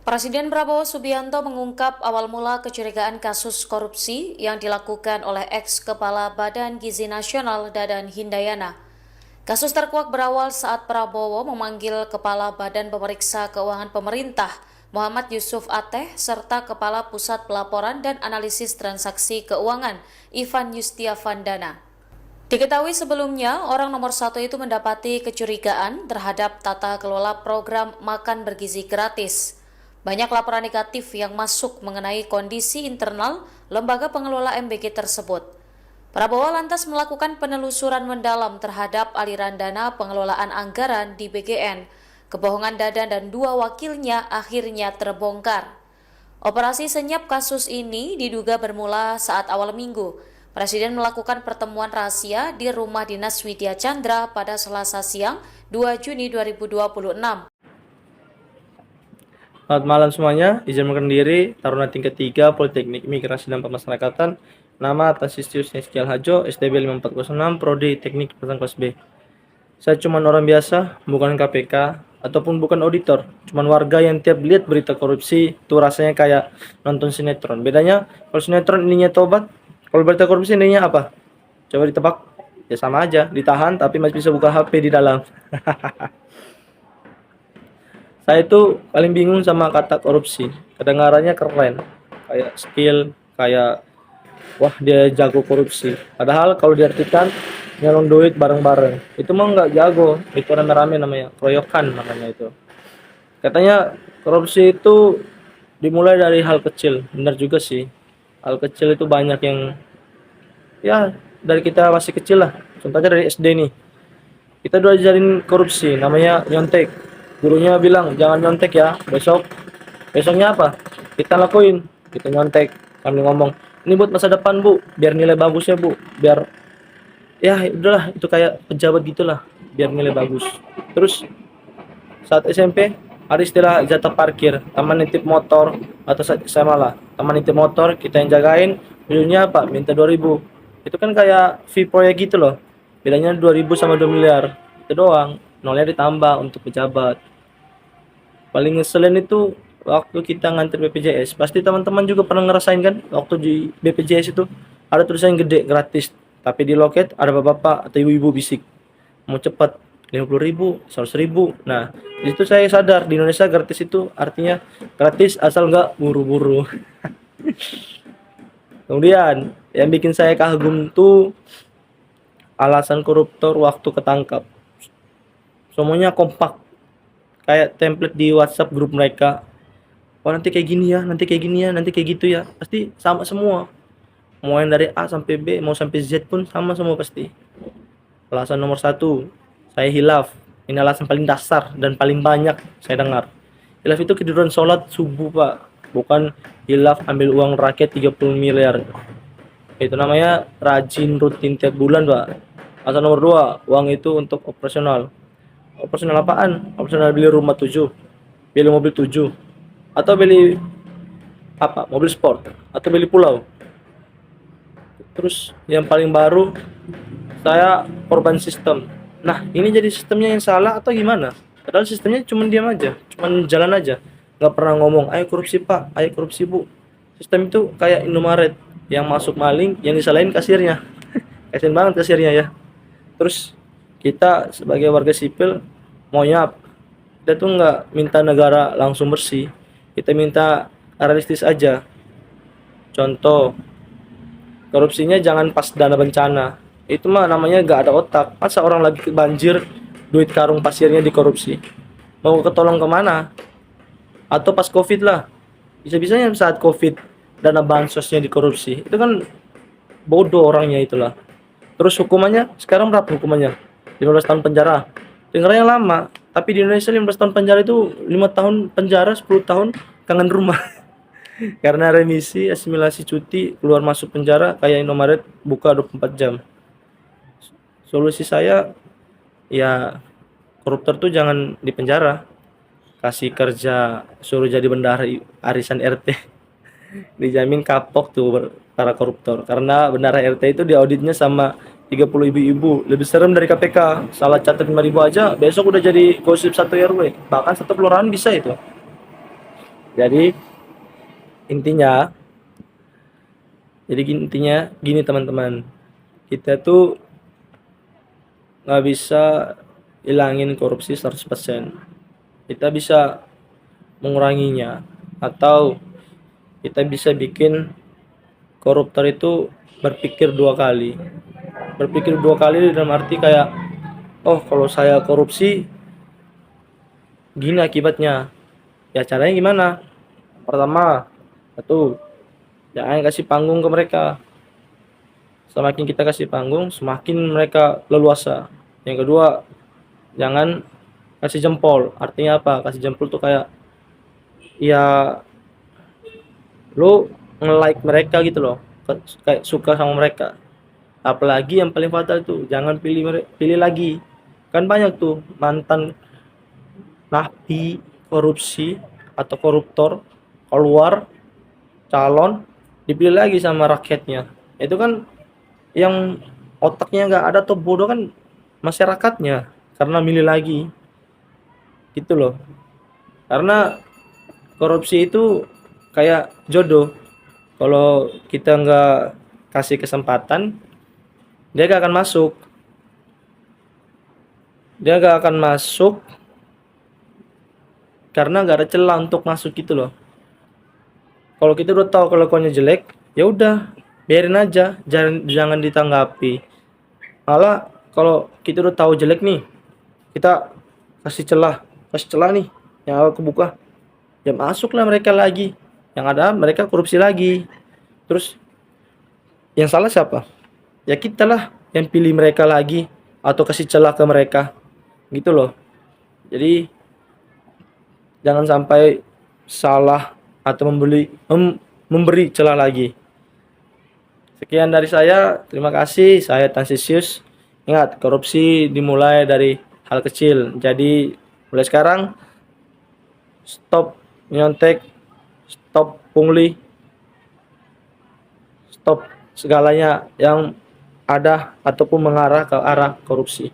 Presiden Prabowo Subianto mengungkap awal mula kecurigaan kasus korupsi yang dilakukan oleh ex-kepala Badan Gizi Nasional Dadan Hindayana. Kasus terkuak berawal saat Prabowo memanggil Kepala Badan Pemeriksa Keuangan Pemerintah Muhammad Yusuf Ateh serta Kepala Pusat Pelaporan dan Analisis Transaksi Keuangan Ivan Yustiavandana. Diketahui sebelumnya, orang nomor satu itu mendapati kecurigaan terhadap tata kelola program makan bergizi gratis. Banyak laporan negatif yang masuk mengenai kondisi internal lembaga pengelola MBG tersebut. Prabowo lantas melakukan penelusuran mendalam terhadap aliran dana pengelolaan anggaran di BGN. Kebohongan Dadan dan dua wakilnya akhirnya terbongkar. Operasi senyap kasus ini diduga bermula saat awal minggu. Presiden melakukan pertemuan rahasia di rumah dinas Widya Chandra pada Selasa siang 2 Juni 2026. Selamat malam semuanya, izin mengenalkan diri, Taruna tingkat 3 Politeknik Migrasi dan Pemasyarakatan. Nama Tassisius Nescial Hajo, STB 5406, Prodi Teknik Pertanian kelas B. Saya cuma orang biasa, bukan KPK, ataupun bukan auditor. Cuma warga yang tiap lihat berita korupsi, itu rasanya kayak nonton sinetron. Bedanya, kalau sinetron ininya tobat, kalau berita korupsi ininya apa? Coba ditebak, ya sama aja, ditahan tapi masih bisa buka HP di dalam. Saya itu paling bingung sama kata korupsi. Kedengarannya keren, kayak skill, kayak wah dia jago korupsi. Padahal kalau diartikan nyolong duit bareng-bareng, itu mah nggak jago, itu rame-rame namanya, keroyokan namanya itu. Katanya korupsi itu dimulai dari hal kecil, benar juga sih. Hal kecil itu banyak yang ya dari kita masih kecil lah. Contohnya dari SD nih, kita udah ajarin korupsi, namanya nyontek. Gurunya bilang jangan nyontek ya, besoknya apa kita lakuin, kita nyontek sambil ngomong ini buat masa depan bu, biar nilai bagusnya bu, biar ya udahlah itu kayak pejabat gitulah, biar nilai bagus. Terus saat SMP ada istilah jatah parkir, teman nitip motor, atau saat SMA lah, teman nitip motor kita yang jagain, ujungnya apa minta 2000. Itu kan kayak fee proyek gitu loh, bedanya 2000 sama 2 miliar itu doang, nolnya ditambah untuk pejabat. Paling ngeselin itu waktu kita ngantri BPJS, pasti teman-teman juga pernah ngerasain kan, waktu di BPJS itu ada tulisan gede gratis, tapi di loket ada bapak-bapak atau ibu-ibu bisik mau cepat 50.000, 100.000. Nah di situ saya sadar di Indonesia gratis itu artinya gratis asal nggak buru-buru. Kemudian yang bikin saya kagum tuh alasan koruptor waktu ketangkap, semuanya kompak kayak template di WhatsApp grup mereka. Oh nanti kayak gini ya, nanti kayak gini ya, nanti kayak gitu ya, pasti sama semua. Mau yang dari A sampai B, mau sampai Z pun sama semua pasti. Alasan nomor satu, saya hilaf. Ini alasan paling dasar dan paling banyak saya dengar. Hilaf itu ketiduran sholat subuh pak, bukan hilaf ambil uang rakyat 30 miliar. Itu namanya rajin rutin tiap bulan pak. Alasan nomor dua, uang itu untuk operasional. Operasional apaan? Operasional beli rumah 7, beli mobil 7, atau beli apa? Mobil sport, atau beli pulau. Terus yang paling baru, saya korban sistem. Nah, ini jadi sistemnya yang salah atau gimana? Padahal sistemnya cuma diam aja, cuma jalan aja. Nggak pernah ngomong, ayo korupsi pak, ayo korupsi bu. Sistem itu kayak Indomaret, yang masuk maling, yang disalahin kasirnya. Kasian banget kasirnya ya. Terus kita sebagai warga sipil maunya kita tuh nggak minta negara langsung bersih, kita minta realistis aja. Contoh, korupsinya jangan pas dana bencana, itu mah namanya nggak ada otak. Masa orang lagi banjir duit karung pasirnya dikorupsi, mau ketolong kemana? Atau pas covid lah, bisa-bisanya saat covid dana bansosnya dikorupsi, itu kan bodoh orangnya itulah. Terus hukumannya sekarang berapa hukumannya? 15 tahun penjara. Dengarnya lama, tapi di Indonesia 15 tahun penjara itu 5 tahun penjara, 10 tahun kangen rumah. Karena remisi, asimilasi cuti, keluar masuk penjara kayak Indomaret buka 24 jam. Solusi saya ya koruptor tuh jangan di penjara. Kasih kerja, suruh jadi bendahara arisan RT. Dijamin kapok tuh para koruptor. Karena bendahara RT itu diauditnya sama 30 ibu-ibu, lebih serem dari KPK. Salah catat 5.000 aja besok udah jadi gosip 1 RW, bahkan 1 kelurahan bisa itu. Jadi intinya intinya gini teman-teman, kita tuh nggak bisa hilangin korupsi 100%. Kita bisa menguranginya, atau kita bisa bikin koruptor itu berpikir dua kali. Berpikir dua kali dalam arti kayak, oh kalau saya korupsi gini akibatnya. Ya caranya gimana? Pertama, satu, jangan kasih panggung ke mereka. Semakin kita kasih panggung, semakin mereka leluasa. Yang kedua, jangan kasih jempol. Artinya apa? Kasih jempol tuh kayak, ya lu nge-like mereka gitu loh, kayak suka sama mereka. Apalagi yang paling fatal itu, jangan pilih lagi. Kan banyak tuh mantan napi korupsi atau koruptor keluar calon, dipilih lagi sama rakyatnya. Itu kan yang otaknya nggak ada tuh, bodoh kan masyarakatnya, karena milih lagi gitu loh. Karena korupsi itu kayak jodoh, kalau kita nggak kasih kesempatan, dia gak akan masuk. Dia gak akan masuk karena gak ada celah untuk masuk gitu loh. Kalau kita udah tahu kelakuannya jelek, ya udah biarin aja, jangan ditanggapi. Malah kalau kita udah tahu jelek nih, kita kasih celah nih, yang aku buka, ya masuklah mereka lagi. Yang ada mereka korupsi lagi. Terus yang salah siapa? Ya kita lah yang pilih mereka lagi atau kasih celah ke mereka gitu loh. Jadi jangan sampai salah atau memberi celah lagi. Sekian dari saya, terima kasih. Saya Tansisius. Ingat, korupsi dimulai dari hal kecil. Jadi mulai sekarang stop nyontek, stop pungli, stop segalanya yang ada ataupun mengarah ke arah korupsi.